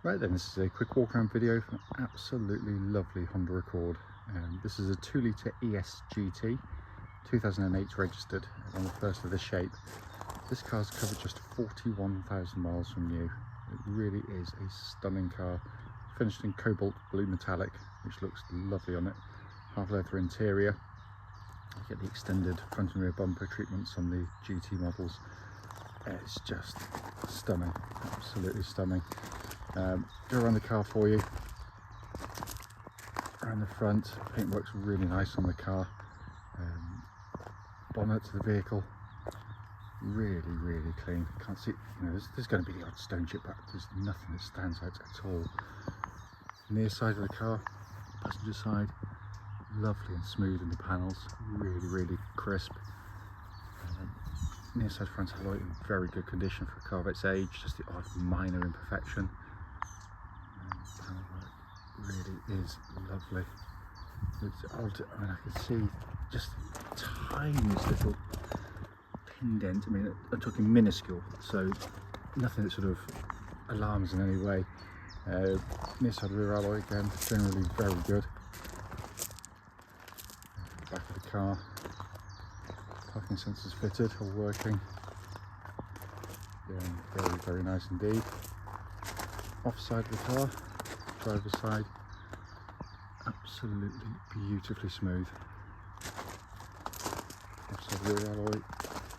Right then, this is a quick walk around video for an absolutely lovely Honda Accord. This is a 2 litre ES GT, 2008 registered, on the first of the shape. This car's covered just 41,000 miles from new. It really is a stunning car, finished in cobalt blue metallic, which looks lovely on it. Half leather interior. You get the extended front and rear bumper treatments on the GT models. It's just stunning, absolutely stunning. Go around the car for you. Around the front, paintwork's really nice on the car. Bonnet to the vehicle, really clean. Can't see, you know, there's going to be the odd stone chip, but there's nothing that stands out at all. Near side of the car, passenger side, lovely and smooth in the panels, really crisp. Near side front alloy in very good condition for a car of its age, just the odd minor imperfection. Panel work really is lovely. It's odd, I mean, I can see just the tiniest little pin dent. I mean, I'm talking minuscule, so nothing that sort of alarms in any way. Near side rear alloy again, generally very good. Back of the car, parking sensors fitted, all working. Yeah, very nice indeed. Off side of the car, driver's side, absolutely beautifully smooth. Offside rear alloy,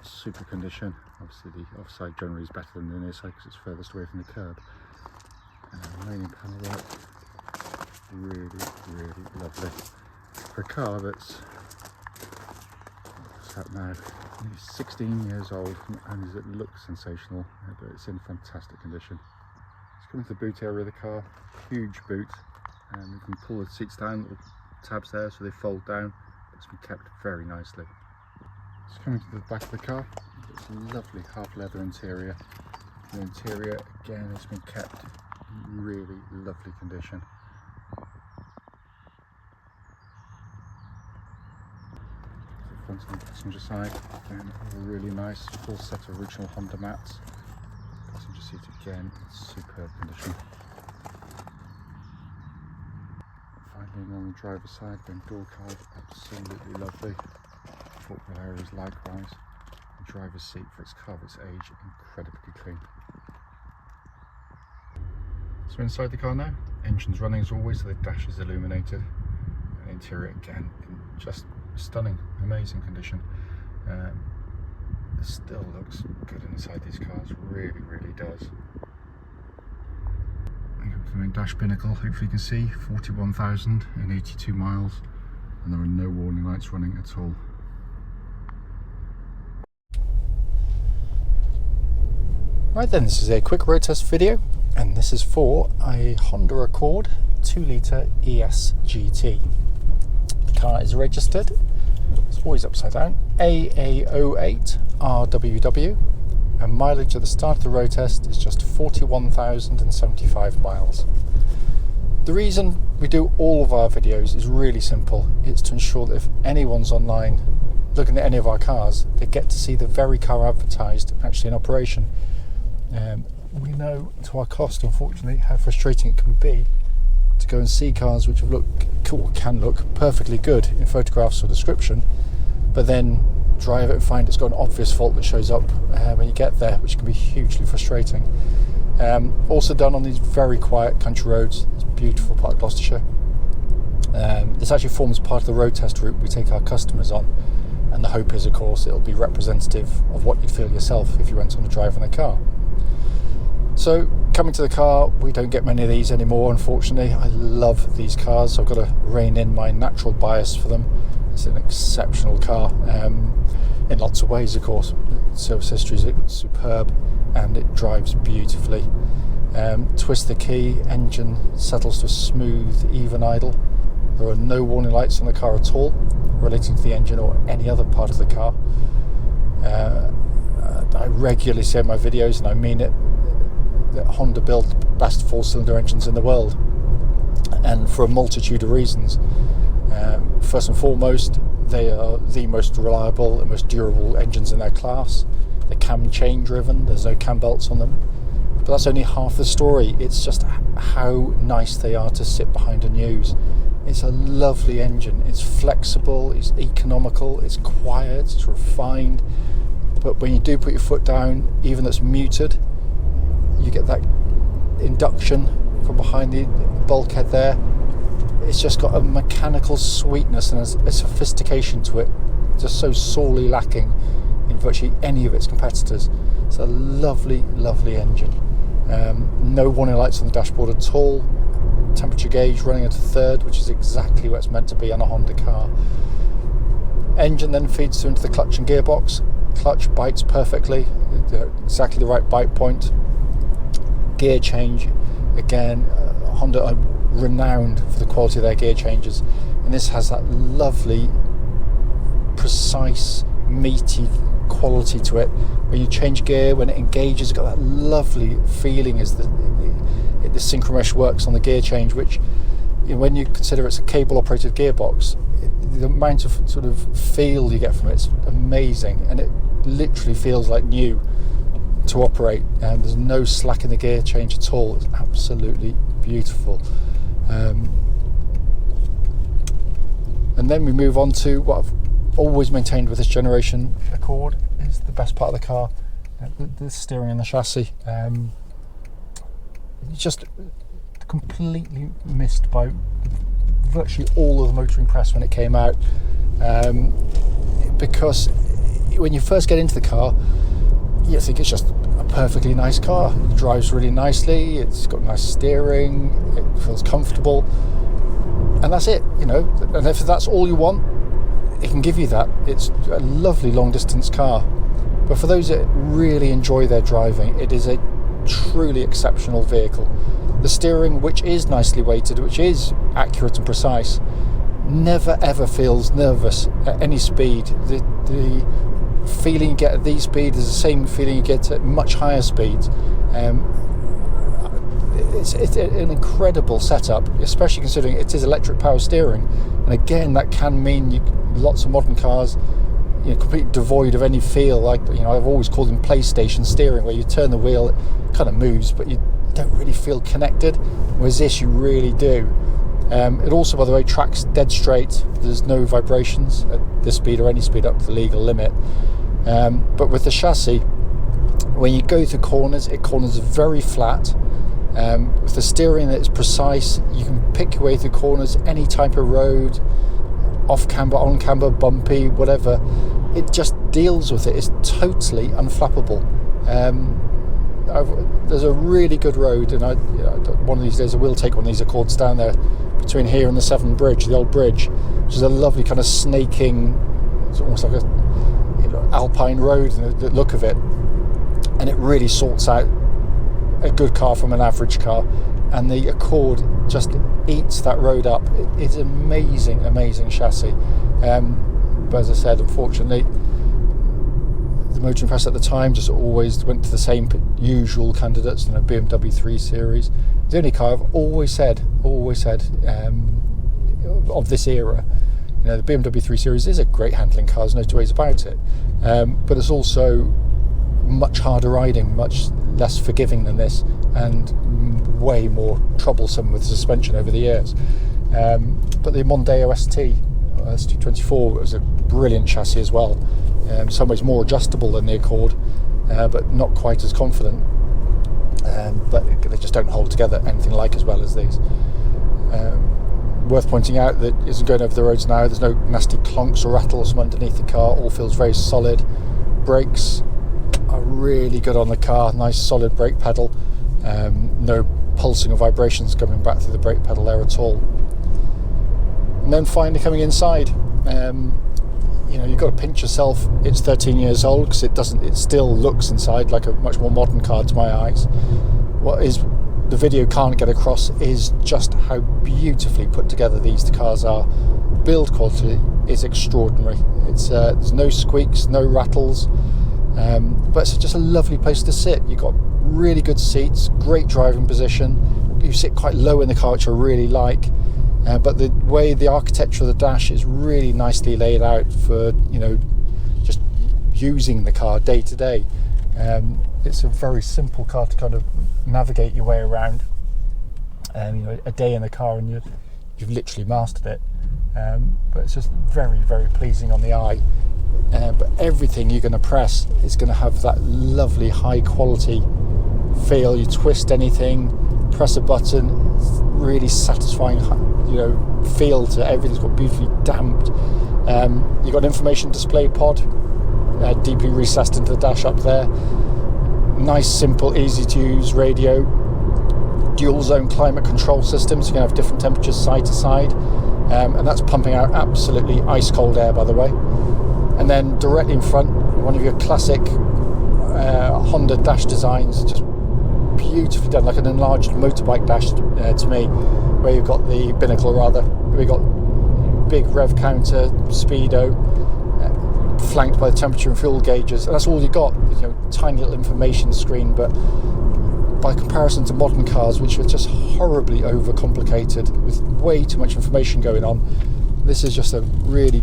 super condition. Obviously the offside generally is better than the near side because it's furthest away from the curb. And the remaining panel work, really lovely. For a car that's out now, only 16 years old, and it looks sensational, but it's in fantastic condition. It's coming to the boot area of the car, huge boot, and you can pull the seats down, little tabs there so they fold down. It's been kept very nicely. It's coming to the back of the car. It's a lovely half leather interior. The interior again has been kept in really lovely condition. Front and passenger side, again, really nice, full set of original Honda mats. Passenger seat again, superb condition. Finally on the driver's side, again, door card, absolutely lovely. Footwell areas likewise. The driver's seat for its car of its age, incredibly clean. So inside the car now, engine's running as always, so the dash is illuminated. And interior again, in just stunning, amazing condition. It still looks good inside these cars, really does. And come to the main dash pinnacle, hopefully you can see 41,082 miles, and there are no warning lights running at all. Right then, this is a quick road test video, and this is for a Honda Accord 2 litre ES GT. The car is registered, it's always upside down, AA08RWW, and mileage at the start of the road test is just 41,075 miles. The reason we do all of our videos is really simple. It's to ensure that if anyone's online looking at any of our cars, they get to see the very car advertised actually in operation. We know to our cost, unfortunately, how frustrating it can be to go and see cars which can look perfectly good in photographs or description, but then drive it and find it's got an obvious fault that shows up when you get there, which can be hugely frustrating. Also done on these very quiet country roads. It's a beautiful part of Gloucestershire. This actually forms part of the road test route we take our customers on, and the hope is, of course, it'll be representative of what you'd feel yourself if you went on a drive in a car. So coming to the car, we don't get many of these anymore, unfortunately. I love these cars, so I've got to rein in my natural bias for them. It's an exceptional car in lots of ways, of course. Service history is superb and it drives beautifully. Twist the key, engine settles to a smooth, even idle. There are no warning lights on the car at all relating to the engine or any other part of the car. I regularly say in my videos, and I mean it, that Honda build the best 4-cylinder engines in the world, and for a multitude of reasons. First and foremost, they are the most reliable and most durable engines in their class. They're cam chain driven, there's no cam belts on them, But that's only half the story. It's just how nice they are to sit behind and use. It's a lovely engine. It's flexible, it's economical, it's quiet, it's refined. But when you do put your foot down, even though it's muted, you get that induction from behind the bulkhead there. It's just got a mechanical sweetness and a sophistication to it, just so sorely lacking in virtually any of its competitors. It's a lovely, lovely engine. No warning lights on the dashboard at all. Temperature gauge running at a third, which is exactly what it's meant to be on a Honda car. Engine then feeds through into the clutch and gearbox. Clutch bites perfectly, exactly the right bite point. Gear change, again, Honda are renowned for the quality of their gear changes, and this has that lovely, precise, meaty quality to it. When you change gear, when it engages, it's got that lovely feeling as the synchromesh works on the gear change, which, when you consider it's a cable operated gearbox, the amount of sort of feel you get from it is amazing, and it literally feels like new to operate, and there's no slack in the gear change at all. It's absolutely beautiful. And then we move on to what I've always maintained with this generation Accord is the best part of the car, the steering and the chassis. Just completely missed by virtually all of the motoring press when it came out, because when you first get into the car, you think it's just a perfectly nice car. It drives really nicely, it's got nice steering, it feels comfortable, and that's it, and if that's all you want, it can give you that. It's a lovely long distance car. But for those that really enjoy their driving, it is a truly exceptional vehicle. The steering, which is nicely weighted, which is accurate and precise, never ever feels nervous at any speed. The feeling you get at these speeds is the same feeling you get at much higher speeds. It's an incredible setup, especially considering it is electric power steering, and again that can mean lots of modern cars completely devoid of any feel. Like I've always called them PlayStation steering, where you turn the wheel, it kind of moves, but you don't really feel connected, whereas this you really do. It also, by the way, tracks dead straight. There's no vibrations at this speed or any speed up to the legal limit. But with the chassis, when you go through corners, it corners very flat. With the steering that is precise, you can pick your way through corners, any type of road, off camber, on camber, bumpy, whatever. It just deals with it. It's totally unflappable. There's a really good road, and one of these days I will take one of these Accords down there between here and the Severn Bridge, the old bridge, which is a lovely kind of snaking, it's almost like a alpine road, the look of it, and it really sorts out a good car from an average car, and the Accord just eats that road up. It's amazing chassis, but as I said, unfortunately the motoring press at the time just always went to the same usual candidates, BMW 3 Series. The only car I've always said of this era, the BMW 3 Series is a great handling car, there's no two ways about it, but it's also much harder riding, much less forgiving than this, and way more troublesome with suspension over the years. But the Mondeo ST24 was a brilliant chassis as well, in some ways more adjustable than the Accord, but not quite as confident, but they just don't hold together anything like as well as these. Worth pointing out that it isn't going over the roads now, there's no nasty clonks or rattles from underneath the car, all feels very solid. Brakes are really good on the car, nice solid brake pedal, no pulsing or vibrations coming back through the brake pedal there at all. And then finally coming inside, you've got to pinch yourself. It's 13 years old because it still looks inside like a much more modern car to my eyes. What is the video can't get across is just how beautifully put together these cars are. Build quality is extraordinary. It's there's no squeaks, no rattles, but it's just a lovely place to sit. You've got really good seats, great driving position. You sit quite low in the car, which I really like. But the way the architecture of the dash is really nicely laid out for just using the car day to day. It's a very simple car to kind of navigate your way around. A day in the car and you've literally mastered it. But it's just very, very pleasing on the eye. But everything you're going to press is going to have that lovely high quality feel. You twist anything, press a button, it's really satisfying, feel to everything's got beautifully damped. You've got an information display pod, deeply recessed into the dash up there. Nice, simple, easy to use radio. Dual zone climate control system, so you can have different temperatures side to side. And that's pumping out absolutely ice cold air, by the way. And then directly in front, one of your classic Honda dash designs, just beautifully done, like an enlarged motorbike dash to me, where you've got the binnacle, rather. We've got big rev counter, speedo, flanked by the temperature and fuel gauges, and that's all you got. Tiny little information screen, but by comparison to modern cars, which are just horribly overcomplicated with way too much information going on, this is just a really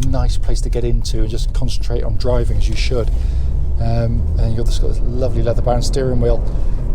nice place to get into and just concentrate on driving as you should. And you've just got this lovely leather-bound steering wheel.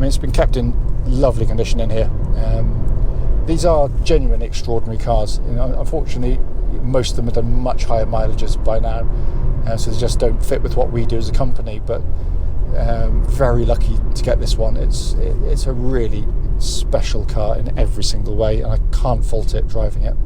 It's been kept in lovely condition in here. These are genuinely extraordinary cars. Unfortunately, most of them have done much higher mileages by now, so they just don't fit with what we do as a company. But very lucky to get this one. It's a really special car in every single way, and I can't fault it driving it.